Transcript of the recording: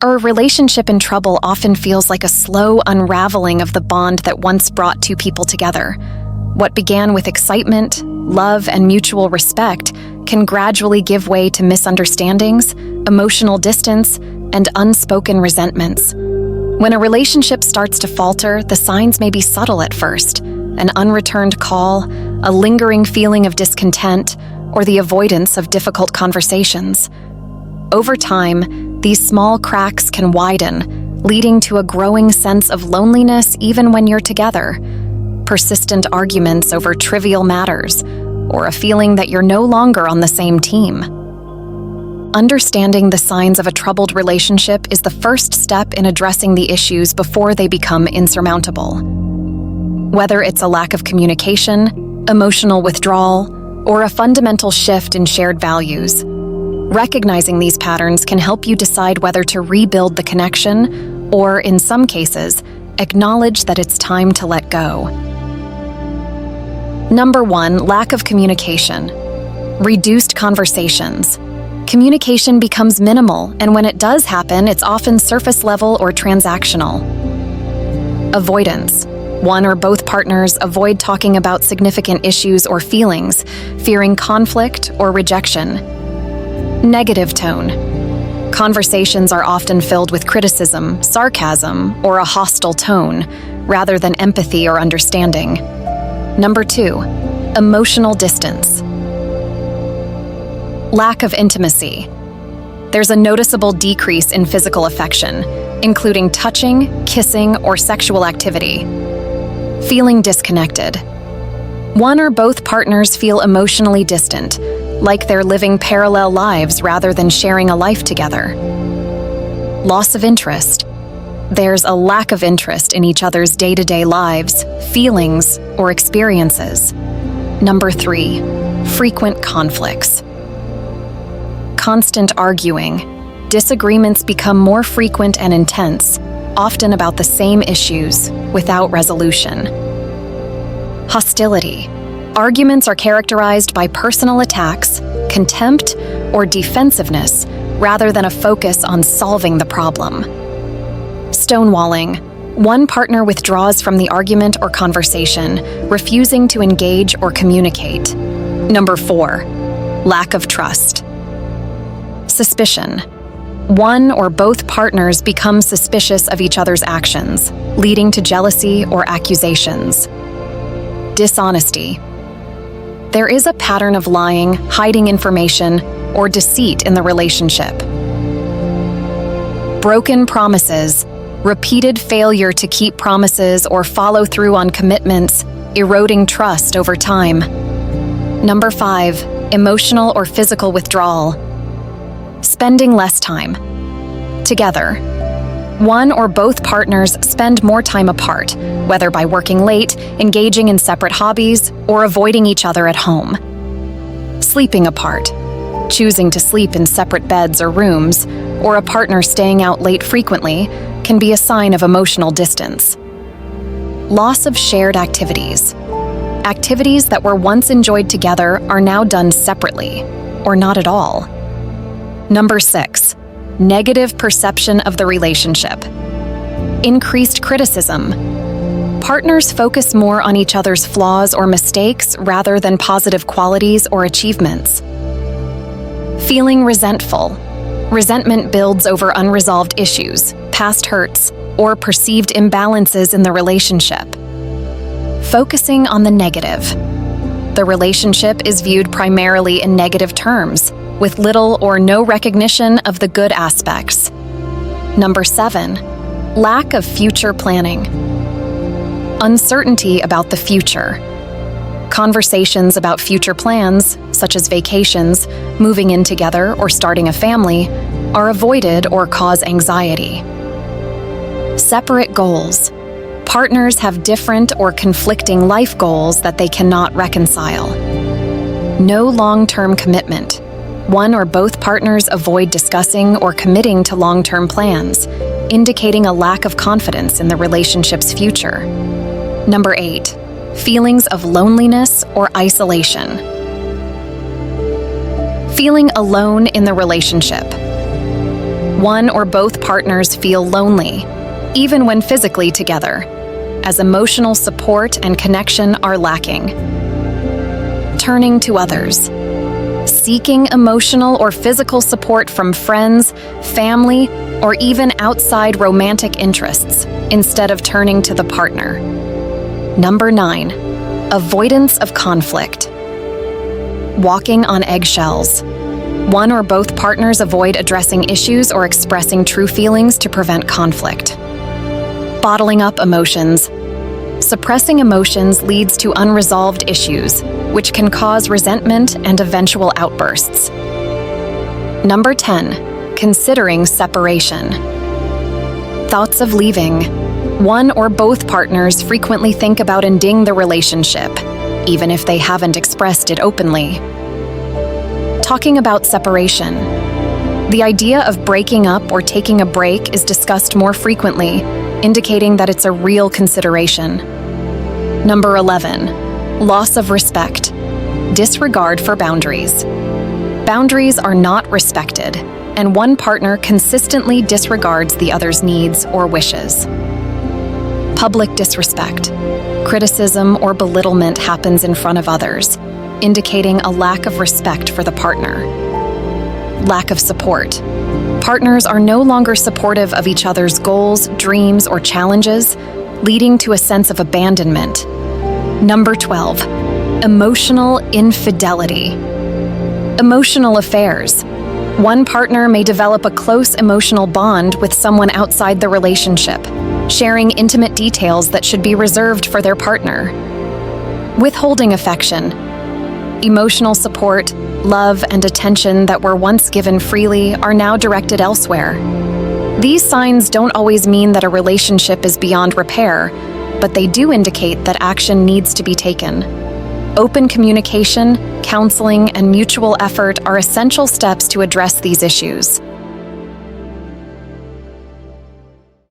A relationship in trouble often feels like a slow unraveling of the bond that once brought two people together. What began with excitement, love, and mutual respect can gradually give way to misunderstandings, emotional distance, and unspoken resentments. When a relationship starts to falter, the signs may be subtle at first: an unreturned call, a lingering feeling of discontent, or the avoidance of difficult conversations. Over time, these small cracks can widen, leading to a growing sense of loneliness even when you're together. Persistent arguments over trivial matters, or a feeling that you're no longer on the same team. Understanding the signs of a troubled relationship is the first step in addressing the issues before they become insurmountable. Whether it's a lack of communication, emotional withdrawal, or a fundamental shift in shared values, recognizing these patterns can help you decide whether to rebuild the connection or, in some cases, acknowledge that it's time to let go. Number 1, lack of communication. Reduced conversations. Communication becomes minimal, and when it does happen, it's often surface level or transactional. Avoidance. One or both partners avoid talking about significant issues or feelings, fearing conflict or rejection. Negative tone. Conversations are often filled with criticism, sarcasm, or a hostile tone, rather than empathy or understanding. Number 2, emotional distance. Lack of intimacy. There's a noticeable decrease in physical affection, including touching, kissing, or sexual activity. Feeling disconnected. One or both partners feel emotionally distant, like they're living parallel lives rather than sharing a life together. Loss of interest. There's a lack of interest in each other's day-to-day lives, feelings, or experiences. Number 3, frequent conflicts. Constant arguing. Disagreements become more frequent and intense, often about the same issues, without resolution. Hostility. Arguments are characterized by personal attacks, contempt, or defensiveness, rather than a focus on solving the problem. Stonewalling. One partner withdraws from the argument or conversation, refusing to engage or communicate. Number 4, lack of trust. Suspicion. One or both partners become suspicious of each other's actions, leading to jealousy or accusations. Dishonesty. There is a pattern of lying, hiding information, or deceit in the relationship. Broken promises. Repeated failure to keep promises or follow through on commitments, eroding trust over time. Number 5, emotional or physical withdrawal. Spending less time together. One or both partners spend more time apart, whether by working late, engaging in separate hobbies, or avoiding each other at home. Sleeping apart. Choosing to sleep in separate beds or rooms, or a partner staying out late frequently, can be a sign of emotional distance. Loss of shared activities. Activities that were once enjoyed together are now done separately, or not at all. Number 6, negative perception of the relationship. Increased criticism. Partners focus more on each other's flaws or mistakes rather than positive qualities or achievements. Feeling resentful. Resentment builds over unresolved issues, past hurts, or perceived imbalances in the relationship. Focusing on the negative. The relationship is viewed primarily in negative terms, with little or no recognition of the good aspects. Number 7, lack of future planning. Uncertainty about the future. Conversations about future plans, such as vacations, moving in together, or starting a family, are avoided or cause anxiety. Separate goals. Partners have different or conflicting life goals that they cannot reconcile. No long-term commitment. One or both partners avoid discussing or committing to long-term plans, indicating a lack of confidence in the relationship's future. Number 8, feelings of loneliness or isolation. Feeling alone in the relationship. One or both partners feel lonely, even when physically together, as emotional support and connection are lacking. Turning to others. Seeking emotional or physical support from friends, family, or even outside romantic interests, instead of turning to the partner. Number 9, avoidance of conflict. Walking on eggshells. One or both partners avoid addressing issues or expressing true feelings to prevent conflict. Bottling up emotions. Suppressing emotions leads to unresolved issues, which can cause resentment and eventual outbursts. Number 10, considering separation. Thoughts of leaving. One or both partners frequently think about ending the relationship, even if they haven't expressed it openly. Talking about separation. The idea of breaking up or taking a break is discussed more frequently, indicating that it's a real consideration. Number 11, loss of respect. Disregard for boundaries. Boundaries are not respected, and one partner consistently disregards the other's needs or wishes. Public disrespect. Criticism or belittlement happens in front of others, indicating a lack of respect for the partner. Lack of support. Partners are no longer supportive of each other's goals, dreams, or challenges, leading to a sense of abandonment. Number 12, emotional infidelity. Emotional affairs. One partner may develop a close emotional bond with someone outside the relationship, sharing intimate details that should be reserved for their partner. Withholding affection. Emotional support, love, and attention that were once given freely are now directed elsewhere. These signs don't always mean that a relationship is beyond repair, but they do indicate that action needs to be taken. Open communication, counseling, and mutual effort are essential steps to address these issues.